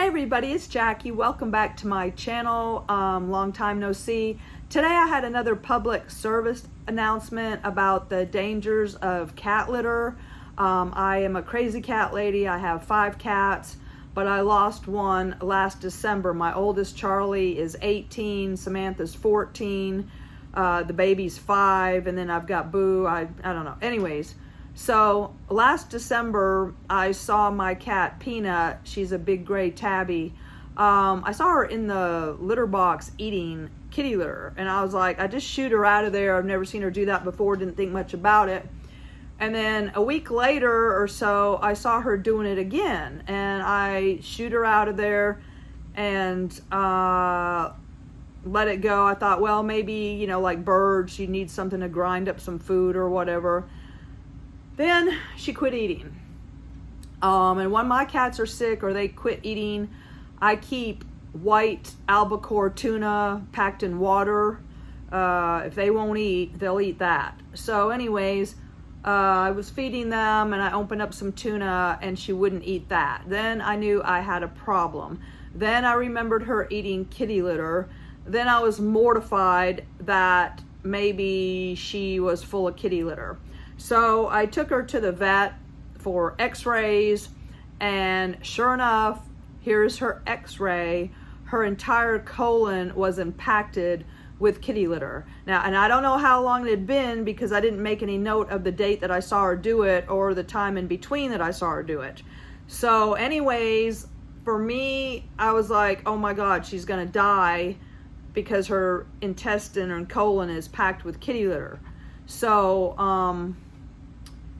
Hey everybody, it's Jackie. Welcome back to my channel. Long time no see. Today I had another public service announcement about the dangers of cat litter. I am a crazy cat lady. I have 5 cats, but I lost one last December. My oldest, Charlie, is 18, Samantha's 14, the baby's 5, and then I've got Boo. I don't know. Anyways, so last December, I saw my cat Peanut. She's a big gray tabby. I saw her in the litter box eating kitty litter, and I was like, I just shoot her out of there. I've never seen her do that before, didn't think much about it. And then a week later or so, I saw her doing it again, and I shoot her out of there and let it go. I thought, well, maybe, you know, like birds, she needs something to grind up some food or whatever. Then she quit eating. And when my cats are sick or they quit eating, I keep white albacore tuna packed in water. If they won't eat, they'll eat that. So anyways, I was feeding them and I opened up some tuna and she wouldn't eat that. Then I knew I had a problem. Then I remembered her eating kitty litter. Then I was mortified that maybe she was full of kitty litter. So I took her to the vet for x-rays, and sure enough, here's her x-ray. Her entire colon was impacted with kitty litter. Now, and I don't know how long it had been because I didn't make any note of the date that I saw her do it or the time in between that I saw her do it. So anyways, for me, I was like, oh my God, she's gonna die because her intestine and colon is packed with kitty litter. So,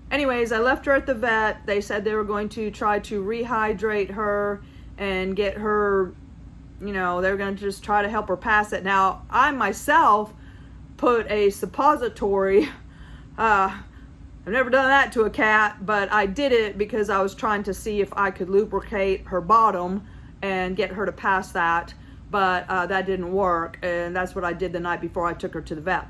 anyways, I left her at the vet. They said they were going to try to rehydrate her and get her, you know, they were going to just try to help her pass it. Now, I myself put a suppository. I've never done that to a cat, but I did it because I was trying to see if I could lubricate her bottom and get her to pass that. But that didn't work, and that's what I did the night before I took her to the vet.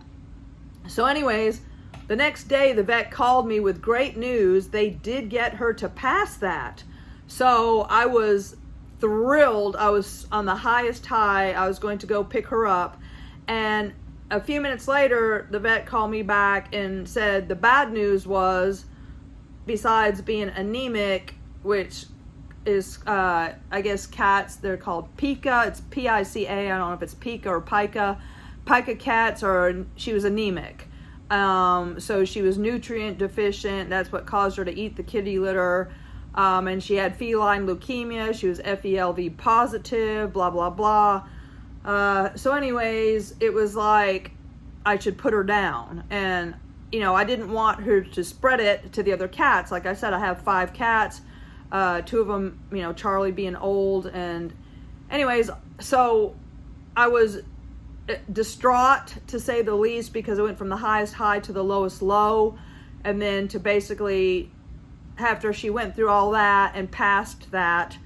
So anyways, the next day, the vet called me with great news. They did get her to pass that. So I was thrilled. I was on the highest high. I was going to go pick her up. And a few minutes later, the vet called me back and said the bad news was, besides being anemic, which is, I guess cats, they're called Pica. It's P-I-C-A. I don't know if it's Pica or Pica. Pica cats she was anemic. So she was nutrient deficient. That's what caused her to eat the kitty litter. And she had feline leukemia. She was FELV positive, blah, blah, blah. So anyways, it was like I should put her down. And, you know, I didn't want her to spread it to the other cats. Like I said, I have 5 cats, 2 of them, you know, Charlie being old. And anyways, so I was distraught, to say the least, because it went from the highest high to the lowest low, and then to basically, after she went through all that and passed that,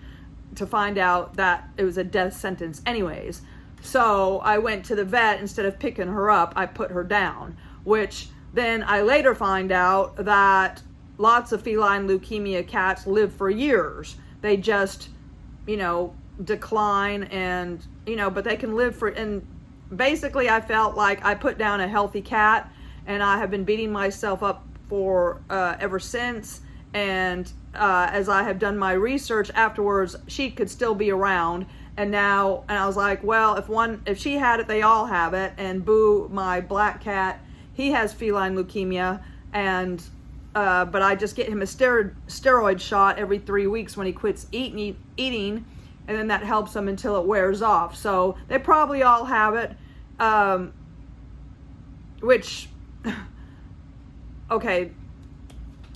to find out that it was a death sentence anyways. So I went to the vet. Instead of picking her up, I put her down, which then I later find out that lots of feline leukemia cats live for years. They just, you know, decline, and, you know, but they can live for, and basically, I felt like I put down a healthy cat, and I have been beating myself up for ever since. And as I have done my research afterwards, she could still be around. And now, and I was like, well, if she had it, they all have it. And Boo, my black cat, he has feline leukemia, and but I just get him a steroid shot every 3 weeks when he quits eating. And then that helps them until it wears off. So they probably all have it, which, okay,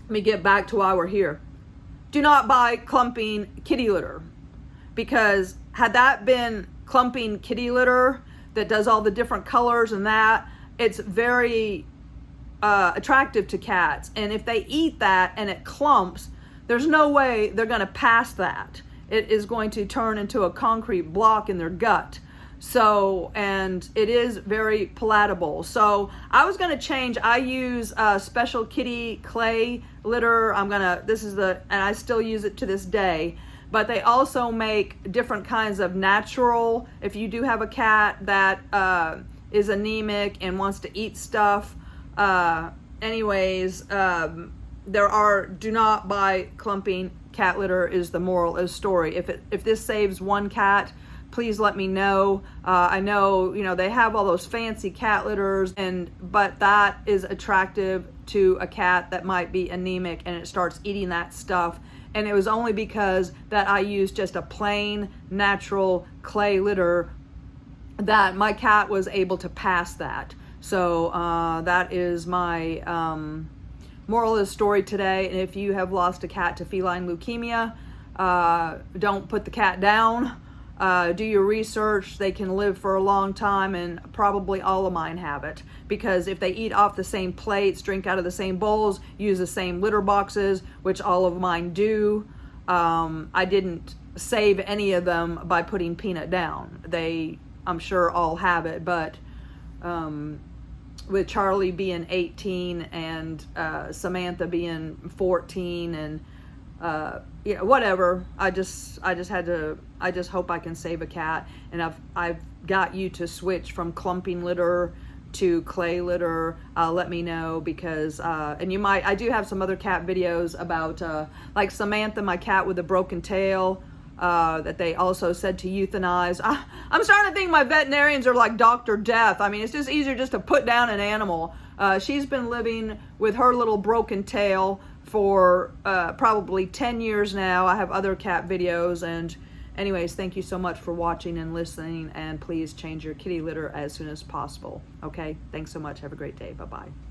let me get back to why we're here. Do not buy Clumping kitty litter, because had that been Clumping kitty litter that does all the different colors and that, it's very attractive to cats. And if they eat that and it clumps, there's no way they're going to pass that. It is going to turn into a concrete block in their gut. So, and it is very palatable. So I was going to change. I use special kitty clay litter. And I still use it to this day. but they also make different kinds of natural, if you do have a cat that is anemic and wants to eat stuff. Do not buy clumping cat litter is the moral of the story. If this saves one cat, please let me know. I know, they have all those fancy cat litters, but that is attractive to a cat that might be anemic and it starts eating that stuff. And it was only because that I used just a plain natural clay litter that my cat was able to pass that. So that is my moral of the story today. And if you have lost a cat to feline leukemia, don't put the cat down. Do your research. They can live for a long time, and probably all of mine have it, because if they eat off the same plates, drink out of the same bowls, use the same litter boxes, which all of mine do, I didn't save any of them by putting Peanut down. They, I'm sure, all have it, but with Charlie being 18 and Samantha being 14 and whatever, I just hope I can save a cat. And I've got you to switch from clumping litter to clay litter. Let me know, because and I do have some other cat videos about like Samantha, my cat with a broken tail, that they also said to euthanize. I'm starting to think my veterinarians are like Dr. Death. I mean, it's just easier just to put down an animal. She's been living with her little broken tail for probably 10 years now. I have other cat videos. And anyways, thank you so much for watching and listening, and please change your kitty litter as soon as possible. Okay, thanks so much. Have a great day. Bye-bye.